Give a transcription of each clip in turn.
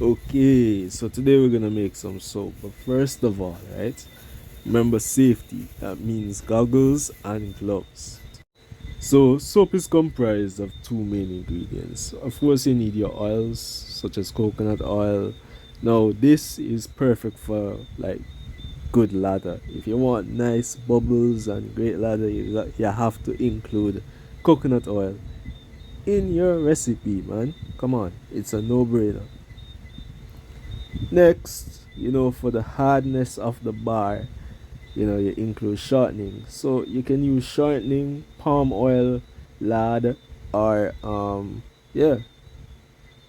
Okay, so today we're gonna make some soap, but first of all, right? Remember safety. That means goggles and gloves. So soap is comprised of two main ingredients. Of course, you need your oils such as coconut oil. Now, this is perfect for like good lather. If you want nice bubbles and great lather, you have to include coconut oil in your recipe, man. Come on, it's a no-brainer. Next, for the hardness of the bar, you include shortening. So you can use shortening, palm oil, lard, or yeah,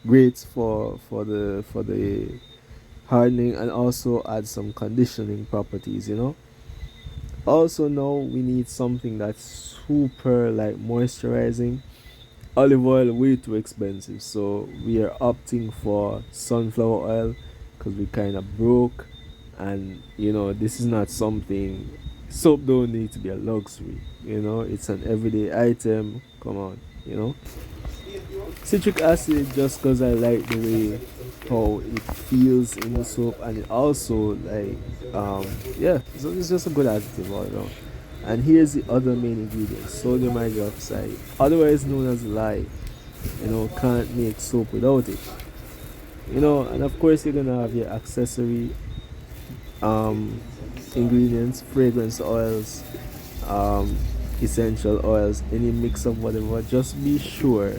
great for the hardening, and also add some conditioning properties. Also now we need something that's super like moisturizing. Olive oil way too expensive, so we are opting for sunflower oil because we kind of broke, and this is not something. Soap don't need to be a luxury. It's an everyday item. Come on. you know Citric acid, just because I like the way how it feels in the soap, and it also like yeah, so it's just a good additive all around. And here's the other main ingredient: sodium hydroxide, otherwise known as lye. Can't make soap without it. And of course you're gonna have your accessory um ingredients: fragrance oils, um essential oils, any mix of whatever. Just be sure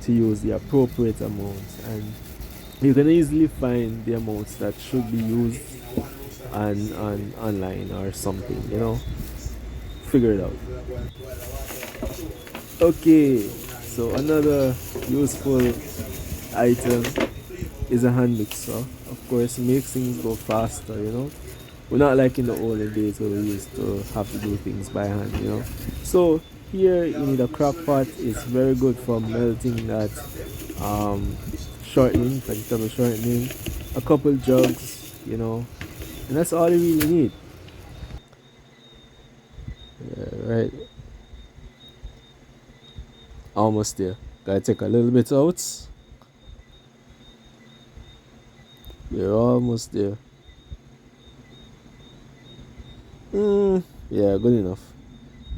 to use the appropriate amounts, and you can easily find the amounts that should be used on online or something. Figure it out. Okay, so another useful item is a hand mixer. Of course, makes things go faster. We're not like in the olden days where we used to have to do things by hand. So here you need a crock pot. It's very good for melting that um, shortening, vegetable shortening, a couple jugs, and that's all you really need. Yeah, right, almost there. Gotta take a little bit out. We're almost there. Yeah, good enough.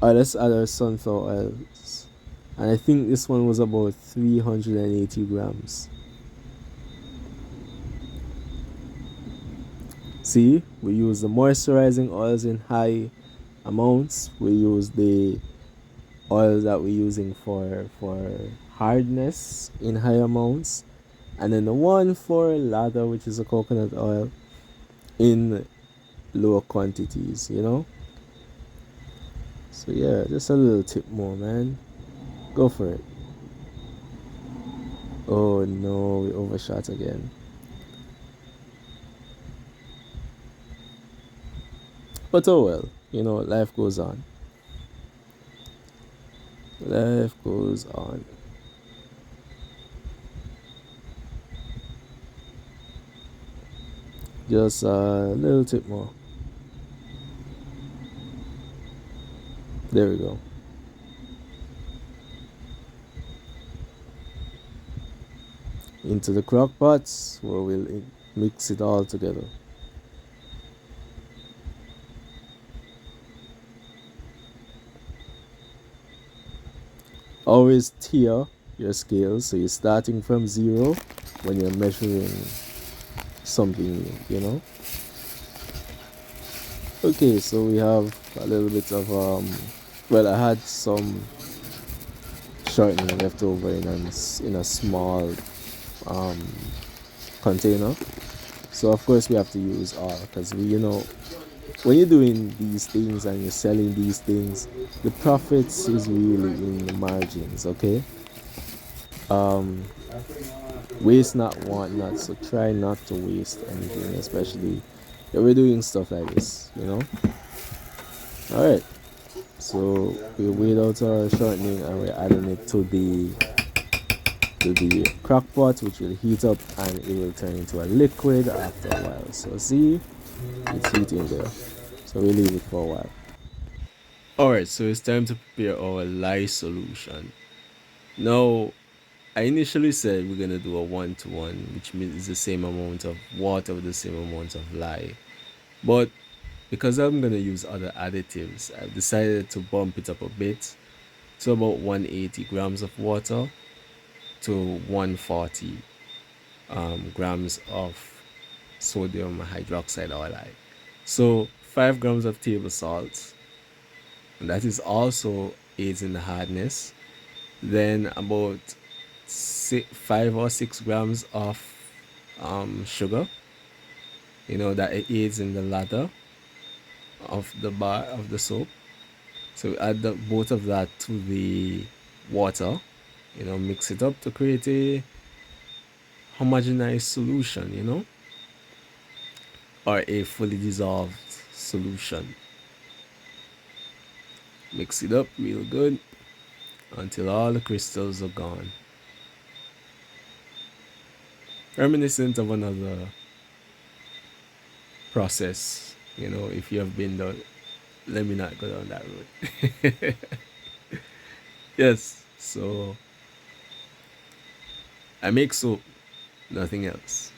Alright, let's add our sunflower oils. And I think this one was about 380 grams. See, we use the moisturizing oils in high amounts. We use the oil that we're using for hardness in high amounts. And then the one for lather, which is a coconut oil, in lower quantities. So yeah, just a little tip more, man. Go for it. Oh no, we overshot again. But oh well, life goes on. Life goes on. Just a little tip more. There we go. Into the crock pots where we'll mix it all together. Always tier your scales, so you're starting from zero when you're measuring something new. Okay, so we have a little bit of well, I had some shortening left over in a small um container. So of course we have to use all, because when you're doing these things and you're selling these things, the profits is really in the margins. Okay, um waste not, want not, so try not to waste anything, especially if we're doing stuff like this. All right, so we weighed out our shortening and we're adding it to the crock pot, which will heat up and it will turn into a liquid after a while. So see, it's heating there, so we leave it for a while. All right, so it's time to prepare our lye solution. Now, I initially said we're gonna do a 1-to-1, which means the same amount of water with the same amount of lye. But because I'm gonna use other additives, I've decided to bump it up a bit to about 180 grams of water to 140 grams of sodium hydroxide or lye. So 5 grams of table salt, and that is also aids in the hardness. Then about 5 or 6 grams of sugar, that it aids in the lather of the bar of the soap. So add both of that to the water, mix it up to create a homogenized solution, or a fully dissolved solution. Mix it up real good until all the crystals are gone. Reminiscent of another process, if you have been there, let me not go down that road. Yes, so I make soap, nothing else.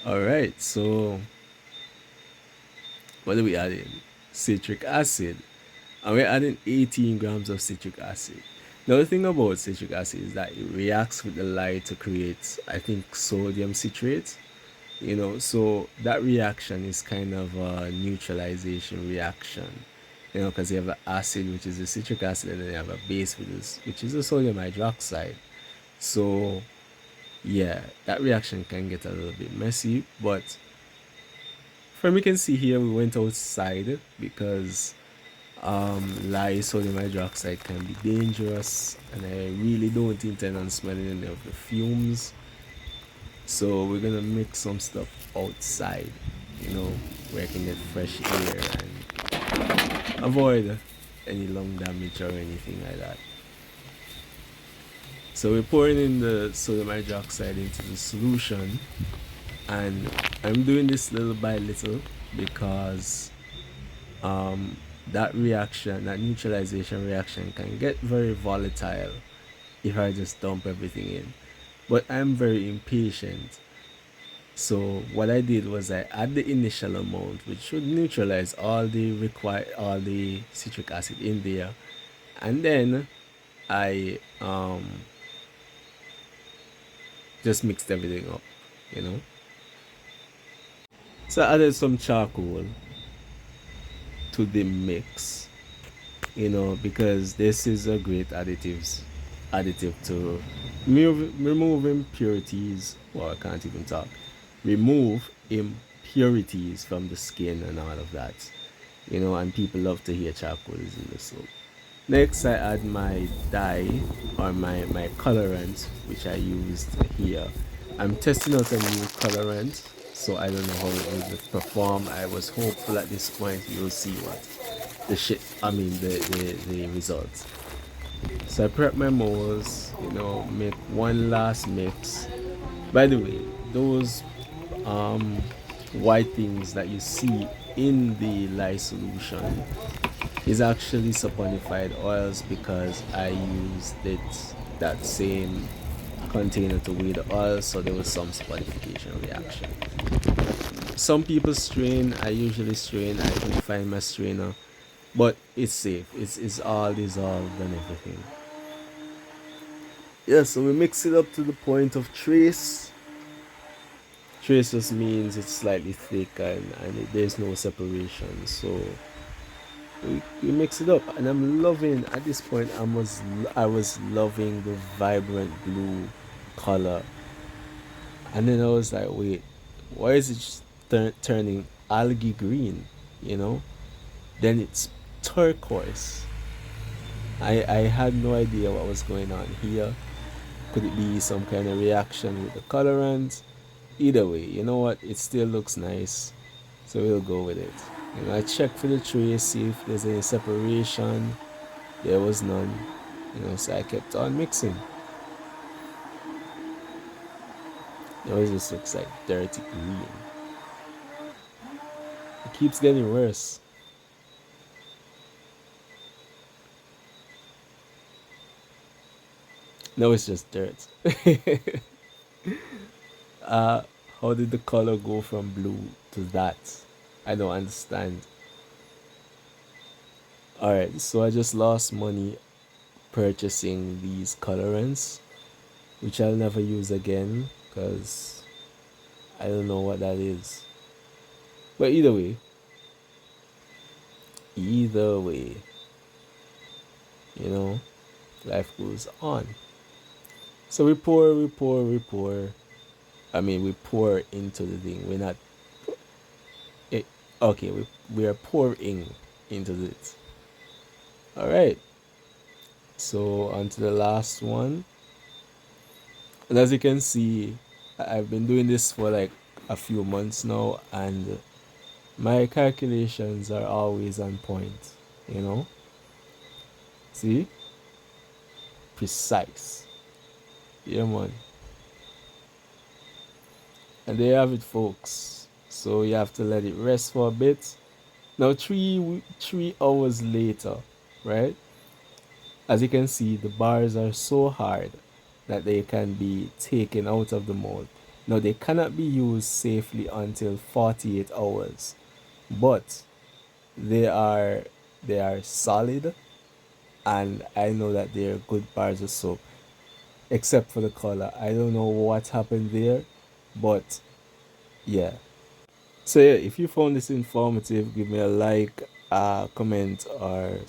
Alright, so what are we adding? Citric acid. And we're adding 18 grams of citric acid. Now, the thing about citric acid is that it reacts with the lye to create, I think, sodium citrate. So that reaction is kind of a neutralization reaction. Because you have an acid, which is the citric acid, and then you have a base, which is the sodium hydroxide. So, yeah, that reaction can get a little bit messy, but from you can see here, we went outside because lye sodium hydroxide can be dangerous, and I really don't intend on smelling any of the fumes. So we're gonna mix some stuff outside, where I can get fresh air and avoid any lung damage or anything like that. So we're pouring in the sodium hydroxide into the solution, and I'm doing this little by little because that reaction, that neutralization reaction, can get very volatile if I just dump everything in. But I'm very impatient. So what I did was I add the initial amount, which should neutralize all the citric acid in there, and then I just mixed everything up, you know. So I added some charcoal to the mix, because this is a great additive to remove impurities. Well, I can't even talk. Remove impurities from the skin and all of that. And people love to hear charcoal is in the soap. Next, I add my dye or my colorant, which I used here. I'm testing out a new colorant, so I don't know how it will perform. I was hopeful at this point you'll see what the results. So I prep my molds, make one last mix. By the way, those white things that you see in the lye solution is actually saponified oils because I used that same container to weigh the oil, so there was some saponification reaction. Some people strain, I usually strain, I can find my strainer, but it's safe. It's all dissolved and everything. Yeah, so we mix it up to the point of trace. Trace just means it's slightly thick and there's no separation. So we mix it up, and I'm loving at this point. I was loving the vibrant blue color, and then I was like, wait, why is it just turning algae green? You know, then it's turquoise. I had no idea what was going on here. Could it be some kind of reaction with the colorant? Either way, you know what? It still looks nice, so we'll go with it. I checked for the trace, see if there's any separation. There was none, so I kept on mixing. It always just looks like dirty green. It keeps getting worse. No, it's just dirt. uh, how did the color go from blue to that? I don't understand. Alright, so I just lost money purchasing these colorants, which I'll never use again because I don't know what that is. But either way, you know, life goes on. So we pour. I mean, we pour into the thing. We're not. It, okay, we are pouring into it. All right. So on to the last one. And as you can see, I've been doing this for like a few months now, and my calculations are always on point. You know, see, precise. Yeah, man. And there you have it, folks. So you have to let it rest for a bit. Now, 3 hours later, right? As you can see, the bars are so hard that they can be taken out of the mold. Now, they cannot be used safely until 48 hours, but they are they are solid, and I know that they're good bars of soap, except for the color. I don't know what happened there, but yeah. So yeah, if you found this informative, give me a like, comment, or